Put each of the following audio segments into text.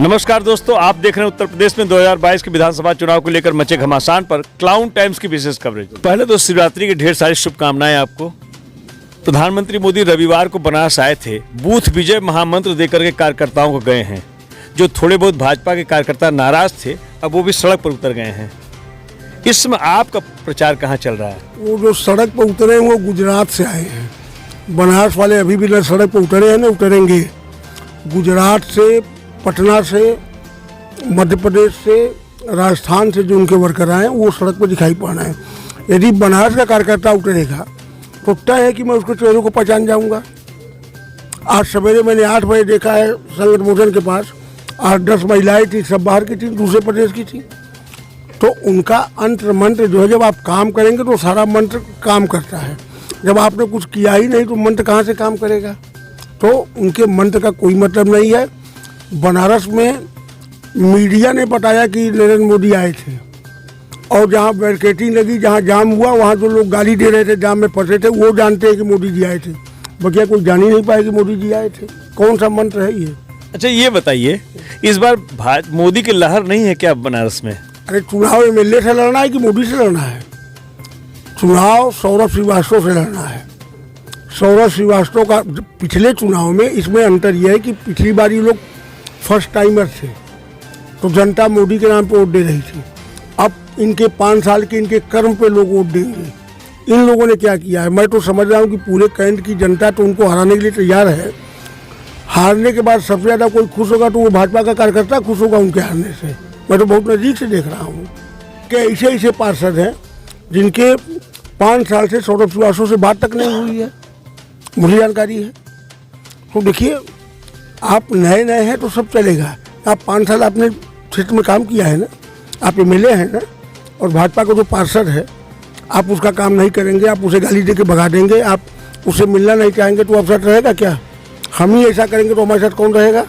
नमस्कार दोस्तों, आप देख रहे हैं उत्तर प्रदेश में 2022 के विधानसभा चुनाव को लेकर मचे घमासान पर क्लाउन टाइम्स की विशेष कवरेज। पहले तो शिवरात्रि की ढेर सारी शुभकामनाएं आपको। प्रधानमंत्री मोदी रविवार को बनारस आए थे। बूथ विजय महामंत्र देकर के कार्यकर्ताओं को गए हैं। जो थोड़े बहुत भाजपा के कार्यकर्ता नाराज थे, अब वो भी सड़क पर उतर गए हैं। इस समय आपका प्रचार कहाँ चल रहा है? वो जो सड़क पर उतरे हैं वो गुजरात से आए हैं। बनारस वाले अभी भी सड़क पर उतरे हैं, ना उतरेंगे। गुजरात से, पटना से, मध्य प्रदेश से, राजस्थान से जो उनके वर्कर आए हैं वो सड़क पर दिखाई पड़ रहे हैं। यदि बनारस का कार्यकर्ता उतरेगा तो तय है कि मैं उसके चेहरे को पहचान जाऊंगा। आज सवेरे मैंने 8 बजे देखा है संगत मोचन के पास 8-10 महिलाएं थी, सब बाहर की थी, दूसरे प्रदेश की थी। तो उनका अंतर मंत्र जो है, जब आप काम करेंगे तो सारा मंत्र काम करता है। जब आपने कुछ किया ही नहीं तो मंत्र कहाँ से काम करेगा? तो उनके मंत्र का कोई मतलब नहीं है। बनारस में मीडिया ने बताया कि नरेंद्र मोदी आए थे, और जहाँ बैरिकेडिंग लगी, जहाँ जाम हुआ, वहाँ जो लोग गाली दे रहे थे, जाम में फंसे थे, वो जानते हैं कि मोदी जी आए थे। बकिया कोई जान ही नहीं पाए कि मोदी जी आए थे। कौन सा मंत्र है ये? अच्छा, ये बताइए, इस बार मोदी की लहर नहीं है क्या बनारस में? अरे चुनाव एमएलए से लड़ना है कि मोदी से लड़ना है? चुनाव सौरभ श्रीवास्तव से लड़ना है। सौरभ श्रीवास्तव का पिछले चुनाव में, इसमें अंतर यह है कि पिछली बार ये लोग फर्स्ट टाइमर थे, तो जनता मोदी के नाम पे वोट दे रही थी। अब इनके 5 साल के इनके कर्म पे लोग वोट देंगे। इन लोगों ने क्या किया है? मैं तो समझ रहा हूँ कि पूरे कैंट की जनता तो उनको हराने के लिए तैयार है। हारने के बाद सबसे ज़्यादा कोई खुश होगा तो वो भाजपा का कार्यकर्ता खुश होगा उनके हारने से। मैं तो बहुत नज़दीक से देख रहा हूँ कि ऐसे ऐसे पार्षद हैं जिनके 5 साल से सौरभ श्रीवास्तव से बात तक नहीं हुई है, मुझे जानकारी है। तो देखिए, आप नए नए हैं तो सब चलेगा। आप 5 साल आपने क्षेत्र में काम किया है ना, आप एमएलए हैं ना, और भाजपा का जो पार्षद है, आप उसका काम नहीं करेंगे, आप उसे गाली दे के भगा देंगे, आप उससे मिलना नहीं चाहेंगे तो अवसर रहेगा क्या? हम ही ऐसा करेंगे तो हमारे साथ कौन रहेगा?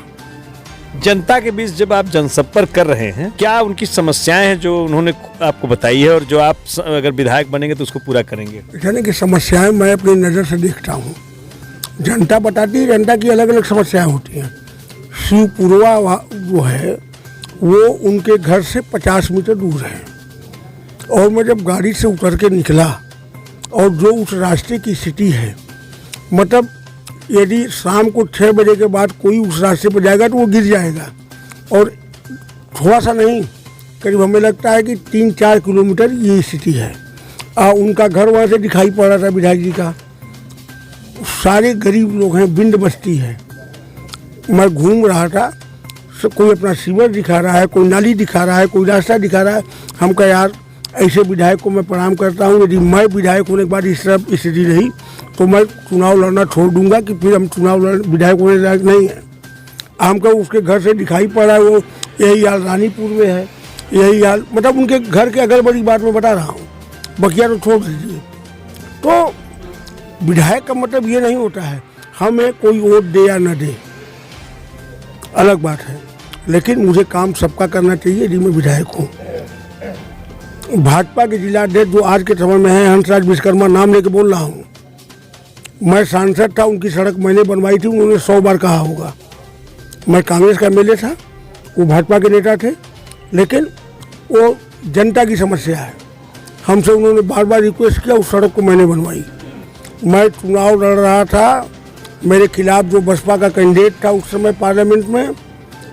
जनता के बीच जब आप जनसंपर्क कर रहे हैं, क्या उनकी समस्याएं हैं जो उन्होंने आपको बताई है और जो आप अगर विधायक बनेंगे तो उसको पूरा करेंगे? यानी कि समस्याएं मैं अपनी नज़र से देखता हूँ। जनता बताती है, जनता की अलग अलग समस्याएं होती हैं। शिवपुरवा जो है वो उनके घर से 50 मीटर दूर है, और मैं जब गाड़ी से उतर के निकला और जो उस रास्ते की स्थिति है, मतलब यदि शाम को 6 बजे के बाद कोई उस रास्ते पर जाएगा तो वो गिर जाएगा। और थोड़ा सा नहीं, करीब हमें लगता है कि 3-4 किलोमीटर ये स्थिति है। उनका घर वहाँ से दिखाई पड़ रहा था विधायक जी का। सारे गरीब लोग हैं, बिंद बस्ती है। मैं घूम रहा था, कोई अपना सीवर दिखा रहा है, कोई नाली दिखा रहा है, कोई रास्ता दिखा रहा है। हम कहा यार, ऐसे विधायक को मैं प्रणाम करता हूँ। यदि मैं विधायक होने के बाद इस तरह स्थिति रही तो मैं चुनाव लड़ना छोड़ दूंगा कि फिर हम विधायक होने लायक नहीं है। हमको उसके घर से दिखाई पड़ा है, वो यही हाल रानीपुर में है, यही हाल, मतलब उनके घर के अगर बड़ी बात मैं बता रहा हूँ। बकिया तो छोड़ दीजिए। तो विधायक का मतलब ये नहीं होता है हमें कोई वोट दे या न दे, अलग बात है, लेकिन मुझे काम सबका करना चाहिए यदि मैं विधायक हूँ। भाजपा के जिला अध्यक्ष जो आज के समय में है, हंसराज विश्वकर्मा, नाम लेके बोल रहा हूँ। मैं सांसद था, उनकी सड़क मैंने बनवाई थी, उन्होंने 100 बार कहा होगा। मैं कांग्रेस का एमएलए था, वो भाजपा के नेता थे, लेकिन वो जनता की समस्या है। हमसे उन्होंने बार बार रिक्वेस्ट किया, उस सड़क को मैंने बनवाई। मैं चुनाव लड़ रहा था, मेरे खिलाफ जो बसपा का कैंडिडेट था उस समय पार्लियामेंट में,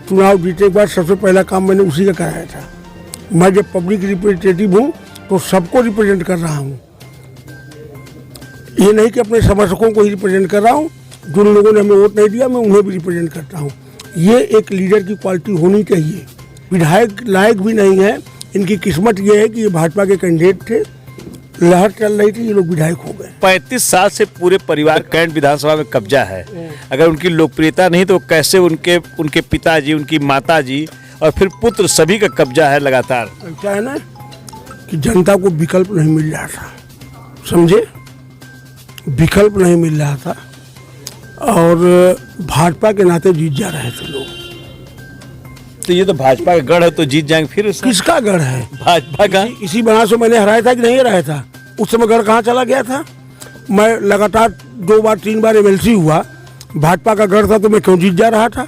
चुनाव जीतने के बाद सबसे पहला काम मैंने उसी का कराया था। मैं जब पब्लिक रिप्रेजेंटेटिव हूँ तो सबको रिप्रेजेंट कर रहा हूँ। ये नहीं कि अपने समर्थकों को ही रिप्रेजेंट कर रहा हूँ, जिन लोगों ने हमें वोट नहीं दिया मैं उन्हें भी रिप्रेजेंट करता हूँ। ये एक लीडर की क्वालिटी होनी चाहिए। विधायक लायक भी नहीं है, इनकी किस्मत ये है कि ये भाजपा के कैंडिडेट थे, लहर चल रही थी, ये लोग विधायक हो गए। 35 साल से पूरे परिवार कैंट विधानसभा में कब्जा है। अगर उनकी लोकप्रियता नहीं तो कैसे उनके पिताजी, उनकी माताजी और फिर पुत्र, सभी का कब्जा है लगातार। क्या है ना कि जनता को विकल्प नहीं मिल रहा था, समझे? विकल्प नहीं मिल रहा था, और भाजपा के नाते जीत जा रहे थे लोग। तो ये तो भाजपा का गढ़ है, तो जीत जाएंगे फिर। किसका गढ़ है? भाजपा का। इसी बनारस से मैंने हराया था कि नहीं हराया था? उस समय गढ़ कहाँ चला गया था? मैं लगातार 2 बार 3 बार एमएलसी हुआ, भाजपा का गढ़ था तो मैं क्यों जीत जा रहा था?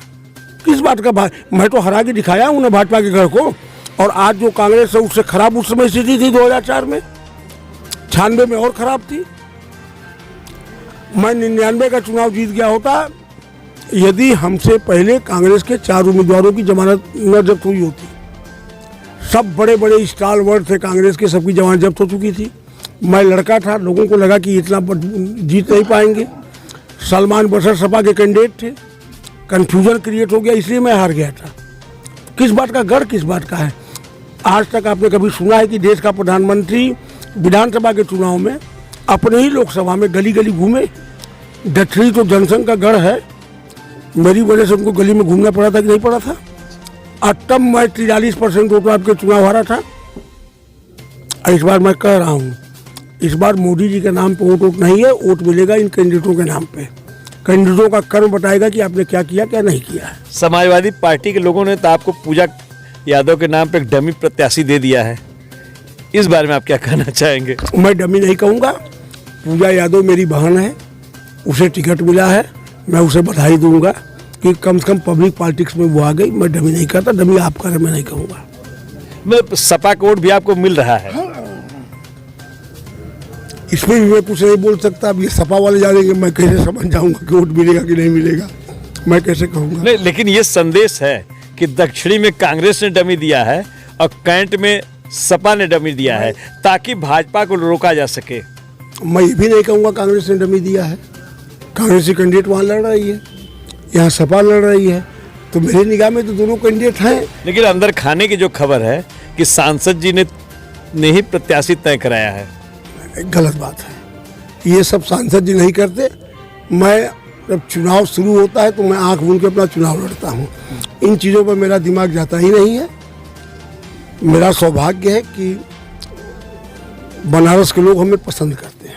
किस बात का मैं तो हरा के दिखाया हूँ ना भाजपा के गढ़ को। और आज जो कांग्रेस है उससे खराब उस समय स्थिति थी 2004 में, 96 में और खराब थी। मैं 99 का चुनाव जीत गया होता यदि हमसे पहले कांग्रेस के 4 उम्मीदवारों की जमानत न जब्त हुई होती। सब बड़े बड़े स्टालवर्ड थे कांग्रेस के, सबकी जमानत जब्त हो चुकी थी। मैं लड़का था, लोगों को लगा कि इतना जीत नहीं पाएंगे। सलमान बशर सपा के कैंडिडेट थे, कन्फ्यूजन क्रिएट हो गया, इसलिए मैं हार गया था। किस बात का गढ़ किस बात का है? आज तक आपने कभी सुना है कि देश का प्रधानमंत्री विधानसभा के चुनाव में अपने ही लोकसभा में गली गली घूमे? डठरी तो जनसंघ का गढ़ है, मेरी वजह से उनको गली में घूमना पड़ा था कि नहीं पड़ा था? अटम मैं 43% वोट आपके चुनाव हारा था। इस बार मैं कह रहा हूँ, इस बार मोदी जी के नाम पे वोट नहीं है, वोट मिलेगा इन कैंडिडेटों के नाम पे। कैंडिडेटों का कर्म बताएगा कि आपने क्या किया क्या नहीं किया है। समाजवादी पार्टी के लोगों ने तो आपको पूजा यादव के नाम पे एक डमी प्रत्याशी दे दिया है, इस बारे में आप क्या कहना चाहेंगे? मैं डमी नहीं कहूँगा। पूजा यादव मेरी बहन है, उसे टिकट मिला है, मैं उसे बधाई दूंगा कि कम से कम पब्लिक पॉलिटिक्स में वो आ गई। मैं डमी नहीं कहता, डमी आप करें मैं नहीं कहूँगा। मतलब सपा का वोट भी आपको मिल रहा है? इसमें भी मैं कुछ नहीं बोल सकता। अब ये सपा वाले जानेंगे, मैं कैसे समझ जाऊंगा कि वोट मिलेगा कि नहीं मिलेगा, मैं कैसे कहूँगा? नहीं, लेकिन ये संदेश है कि दक्षिणी में कांग्रेस ने डमी दिया है और कैंट में सपा ने डमी दिया है ताकि भाजपा को रोका जा सके। मैं ये भी नहीं कहूँगा कांग्रेस ने डमी दिया है। कांग्रेसी कैंडिडेट वहाँ लड़ रही है, यहाँ सपा लड़ रही है, तो मेरी निगाह में तो दोनों कैंडिडेट हैं। लेकिन अंदर खाने की जो खबर है कि सांसद जी ने ही प्रत्याशी तय कराया है, गलत बात है। ये सब सांसद जी नहीं करते। मैं जब चुनाव शुरू होता है तो मैं आंख मूंद के अपना चुनाव लड़ता हूँ। इन चीज़ों पर मेरा दिमाग जाता ही नहीं है। मेरा सौभाग्य है कि बनारस के लोग हमें पसंद करते हैं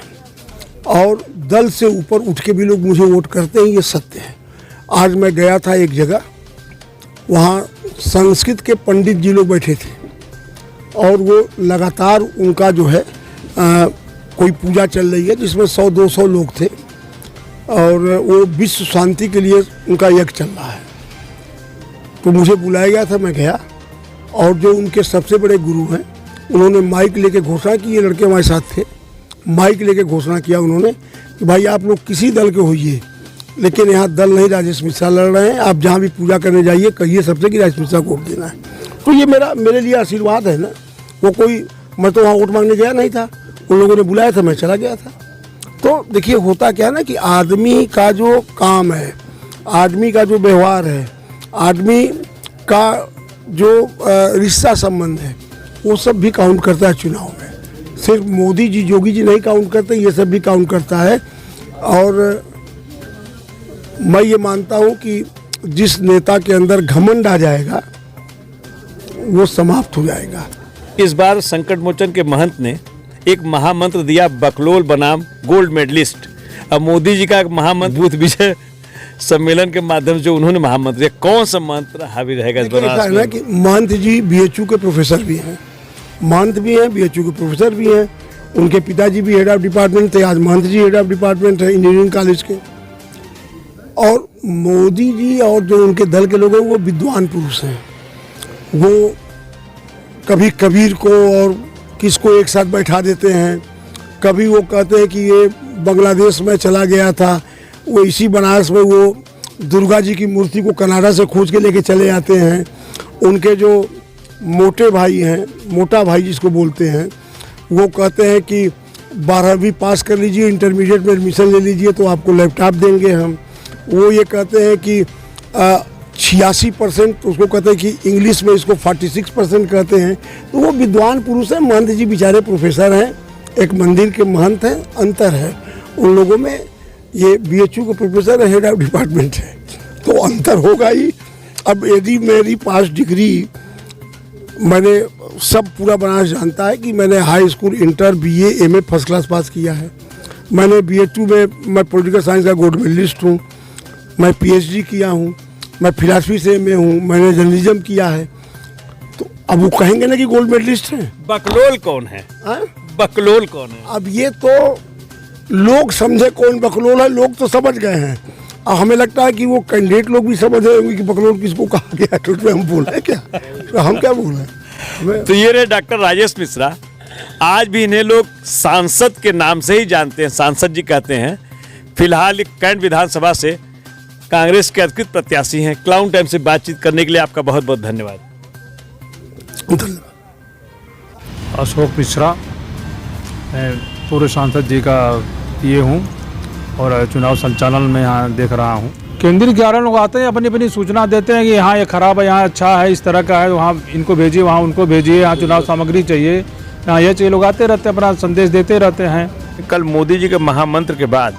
और दल से ऊपर उठ के भी लोग मुझे वोट करते हैं, ये सत्य है। आज मैं गया था एक जगह, वहाँ संस्कृत के पंडित जी लोग बैठे थे और वो लगातार उनका जो है कोई पूजा चल रही है जिसमें 100-200 लोग थे और वो विश्व शांति के लिए उनका यज्ञ चल रहा है। तो मुझे बुलाया गया था, मैं गया और जो उनके सबसे बड़े गुरु हैं उन्होंने माइक लेके घोषणा की, ये लड़के हमारे साथ थे, माइक लेके घोषणा किया उन्होंने कि भाई आप लोग किसी दल के होइए लेकिन यहाँ दल नहीं राजेश मिश्रा लड़ रहे हैं, आप जहाँ भी पूजा करने जाइए कहिए सबसे कि राजेश मिश्रा को वोट देना है। तो ये मेरे लिए आशीर्वाद है ना। वो कोई, मैं तो वहाँ वोट मांगने गया नहीं था, उन लोगों ने बुलाया था, मैं चला गया था। तो देखिए होता क्या है ना कि आदमी का जो काम है, आदमी का जो व्यवहार है, आदमी का जो रिश्ता संबंध है, वो सब भी काउंट करता है चुनाव में। सिर्फ मोदी जी योगी जी नहीं काउंट करते, ये सब भी काउंट करता है। और मैं ये मानता हूँ कि जिस नेता के अंदर घमंड आ जाएगा वो समाप्त हो जाएगा। इस बार संकट मोचन के महंत ने एक महामंत्र दिया, बकलोल बनाम गोल्ड मेडलिस्ट। अब मोदी जी का एक महामंत्र बूथ विजय सम्मेलन के माध्यम से जो उन्होंने महामंत्र दिया, कौन सा मंत्र हावी रहेगा इस बनारस में? कि महंत जी बीएचयू के प्रोफेसर भी हैं, महंत भी हैं, बीएचयू के प्रोफेसर भी हैं। उनके पिताजी भी हेड ऑफ डिपार्टमेंट थे, आज महंत जी हेड ऑफ डिपार्टमेंट है इंजीनियरिंग कॉलेज के। और मोदी जी और जो उनके दल के लोग हैं वो विद्वान पुरुष हैं। वो कभी कबीर को और किसको एक साथ बैठा देते हैं, कभी वो कहते हैं कि ये बांग्लादेश में चला गया था, वो इसी बनारस में वो दुर्गा जी की मूर्ति को कनाडा से खोज के लेके चले आते हैं। उनके जो मोटे भाई हैं, मोटा भाई जिसको बोलते हैं, वो कहते हैं कि 12वीं पास कर लीजिए, इंटरमीडिएट में एडमिशन ले लीजिए तो आपको लैपटॉप देंगे हम। वो ये कहते हैं कि 86%, उसको कहते हैं कि इंग्लिश में इसको 46% कहते हैं। तो वो विद्वान पुरुष हैं। महंत जी बेचारे प्रोफेसर हैं, एक मंदिर के महंत हैं, अंतर है उन लोगों में। ये बीएचयू के प्रोफेसर हेड ऑफ डिपार्टमेंट है, तो अंतर होगा ही। अब यदि मेरी पास डिग्री, मैंने सब पूरा बनारस जानता है कि मैंने high school, inter, BA, MA first class pass किया है। मैंने बीएचयू में मैं पॉलिटिकल साइंस का गोल्ड मेडलिस्ट हूँ, मैं पीएचडी किया हूँ, मैं फिलासफी से एमए हूँ, मैंने जर्नलिज्म किया है। तो अब वो कहेंगे ना कि गोल्ड मेडलिस्ट हैं। बकलोल कौन है? बकलोल कौन है? अब ये तो लोग समझे कौन बकलोल है, लोग तो समझ गए हैं। और हमें लगता है कि वो कैंडिडेट लोग भी समझ रहे होंगे कि बकलोल किसको कहा गया, तो उसमें हम बोल रहे हैं क्या, तो हम क्या बोल रहे हैं। तो ये रहे डॉक्टर राजेश मिश्रा। आज भी इन्हें लोग सांसद के नाम से ही जानते हैं, सांसद जी कहते हैं। फिलहाल कैंट विधानसभा से कांग्रेस के अधिकृत प्रत्याशी हैं। क्लाउन टाइम से बातचीत करने के लिए आपका बहुत बहुत धन्यवाद। अशोक मिश्रा, मैं पूर्व सांसद जी का ये हूँ और चुनाव संचालन में यहाँ देख रहा हूँ। केंद्रीय 11 लोग आते हैं, अपनी अपनी सूचना देते हैं कि यहाँ ये खराब है, यहाँ अच्छा है, इस तरह का है, वहाँ इनको भेजिए, वहाँ उनको भेजिए, यहाँ चुनाव सामग्री चाहिए, यहाँ ये चाहिए। लोग आते रहते हैं, अपना संदेश देते रहते हैं। कल मोदी जी के महामंत्र के बाद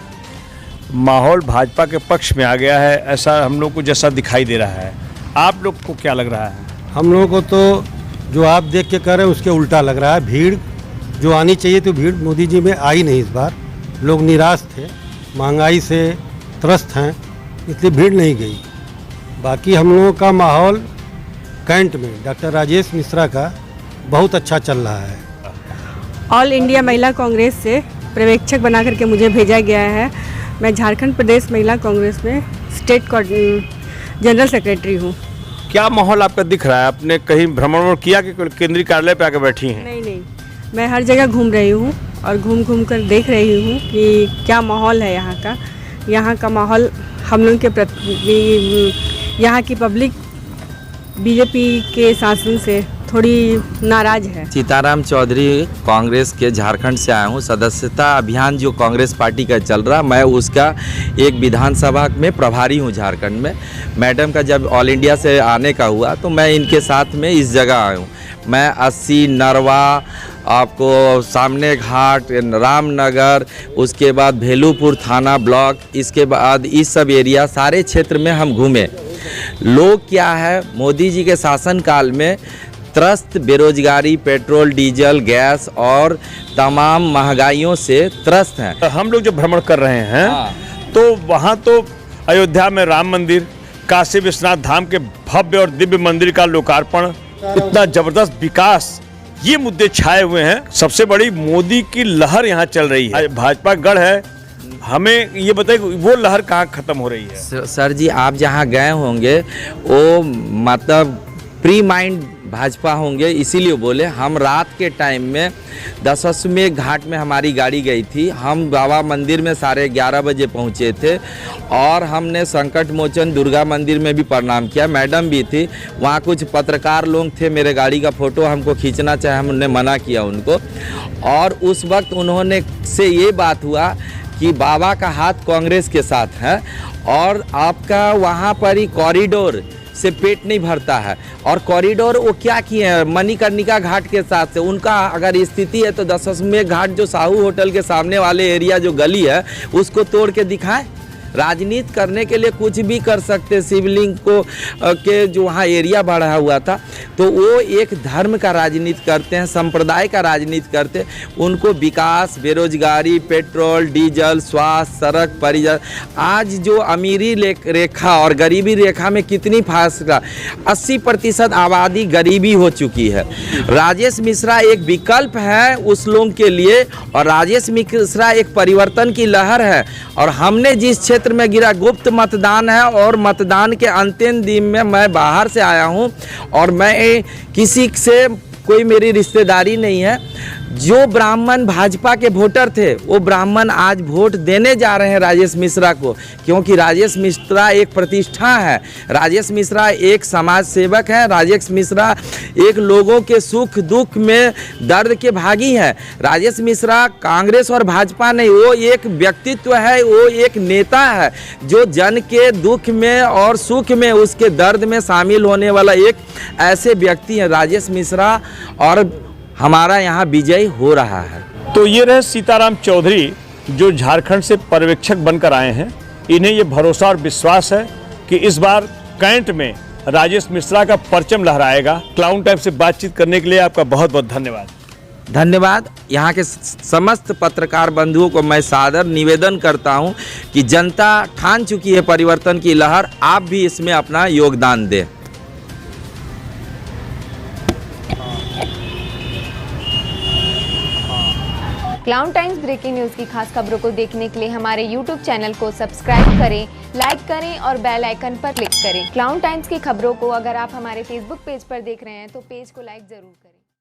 माहौल भाजपा के पक्ष में आ गया है, ऐसा हम लोग को जैसा दिखाई दे रहा है। आप लोग को क्या लग रहा है? हम लोगों को तो जो आप देख के कर रहे हैं उसके उल्टा लग रहा है। भीड़ जो आनी चाहिए तो भीड़ मोदी जी में आई नहीं इस बार। लोग निराश थे, महंगाई से त्रस्त हैं, इसलिए भीड़ नहीं गई। बाकी हम लोगों का माहौल कैंट में डॉक्टर राजेश मिश्रा का बहुत अच्छा चल रहा है। ऑल इंडिया महिला कांग्रेस से पर्यवेक्षक बना करके मुझे भेजा गया है। मैं झारखंड प्रदेश महिला कांग्रेस में स्टेट जनरल सेक्रेटरी हूँ। क्या माहौल आपका दिख रहा है? आपने कहीं भ्रमण किया कि केंद्रीय कार्यालय पे आकर बैठी हैं? नहीं, मैं हर जगह घूम रही हूँ और घूम कर देख रही हूँ कि क्या माहौल है यहाँ का। यहाँ का माहौल हम लोग के प्रति, यहाँ की पब्लिक बीजेपी के शासन से थोड़ी नाराज है। सीताराम चौधरी कांग्रेस के झारखंड से आया हूँ। सदस्यता अभियान जो कांग्रेस पार्टी का चल रहा, मैं उसका एक विधानसभा में प्रभारी हूँ झारखंड में। मैडम का जब ऑल इंडिया से आने का हुआ तो मैं इनके साथ में इस जगह आया हूँ। मैं 80 नरवा, आपको सामने घाट, रामनगर, उसके बाद भेलूपुर थाना ब्लॉक, इसके बाद इस सब एरिया सारे क्षेत्र में हम घूमे। लोग क्या है, मोदी जी के शासनकाल में त्रस्त बेरोजगारी, पेट्रोल डीजल गैस और तमाम महंगाइयों से त्रस्त हैं। हम लोग जो भ्रमण कर रहे हैं तो वहाँ तो अयोध्या में राम मंदिर, काशी विश्वनाथ धाम के भव्य और दिव्य मंदिर का लोकार्पण, इतना जबरदस्त विकास, ये मुद्दे छाए हुए हैं। सबसे बड़ी मोदी की लहर यहाँ चल रही है। भाजपा गढ़ है, हमें ये बताइए वो लहर कहाँ खत्म हो रही है? सर जी, आप जहाँ गए होंगे वो मतलब प्री माइंड भाजपा होंगे, इसीलिए बोले। हम रात के टाइम में दशमेश घाट में हमारी गाड़ी गई थी। हम बाबा मंदिर में 11:30 बजे पहुँचे थे और हमने संकट मोचन दुर्गा मंदिर में भी प्रणाम किया। मैडम भी थी वहाँ, कुछ पत्रकार लोग थे, मेरे गाड़ी का फ़ोटो हमको खींचना चाहे, हमने मना किया उनको। और उस वक्त उन्होंने से ये बात हुआ कि बाबा का हाथ कांग्रेस के साथ है और आपका वहाँ पर ही कॉरिडोर से पेट नहीं भरता है। और कॉरिडोर वो क्या किए हैं, मणिकर्णिका घाट के साथ से उनका अगर स्थिति है तो दशमेश घाट जो साहू होटल के सामने वाले एरिया जो गली है उसको तोड़ के दिखाएं। राजनीति करने के लिए कुछ भी कर सकते। शिवलिंग को के जो वहाँ एरिया बढ़ा हुआ था तो वो एक धर्म का राजनीति करते हैं, संप्रदाय का राजनीति करते हैं। उनको विकास, बेरोजगारी, पेट्रोल डीजल, स्वास्थ्य, सड़क, परिवहन, आज जो अमीरी रेखा और गरीबी रेखा में कितनी फासला, 80% आबादी गरीबी हो चुकी है। राजेश मिश्रा एक विकल्प है उस लोगों के लिए और राजेश मिश्रा एक परिवर्तन की लहर है। और हमने जिस क्षेत्र में गिरा, गुप्त मतदान है और मतदान के अंतिम दिन में मैं बाहर से आया हूं और मैं किसी से कोई मेरी रिश्तेदारी नहीं है। जो ब्राह्मण भाजपा के वोटर थे वो ब्राह्मण आज वोट देने जा रहे हैं राजेश मिश्रा को, क्योंकि राजेश मिश्रा एक प्रतिष्ठा है, राजेश मिश्रा एक समाज सेवक है, राजेश मिश्रा एक लोगों के सुख दुख में दर्द के भागी है। राजेश मिश्रा कांग्रेस और भाजपा नहीं, वो एक व्यक्तित्व है, वो एक नेता है जो जन के दुख में और सुख में, उसके दर्द में शामिल होने वाला एक ऐसे व्यक्ति है राजेश मिश्रा। और हमारा यहाँ विजय हो रहा है। तो ये रहे सीताराम चौधरी जो झारखंड से पर्यवेक्षक बनकर आए हैं। इन्हें ये भरोसा और विश्वास है कि इस बार कैंट में राजेश मिश्रा का परचम लहराएगा। क्लाउन टाइम से बातचीत करने के लिए आपका बहुत बहुत धन्यवाद। धन्यवाद। यहाँ के समस्त पत्रकार बंधुओं को मैं सादर निवेदन करता हूँ कि जनता ठान चुकी है परिवर्तन की लहर, आप भी इसमें अपना योगदान दें। क्लाउन टाइम्स ब्रेकिंग न्यूज़ की खास खबरों को देखने के लिए हमारे YouTube चैनल को सब्सक्राइब करें, लाइक करें और बेल आइकन पर क्लिक करें। क्लाउन टाइम्स की खबरों को अगर आप हमारे Facebook पेज पर देख रहे हैं तो पेज को लाइक ज़रूर करें।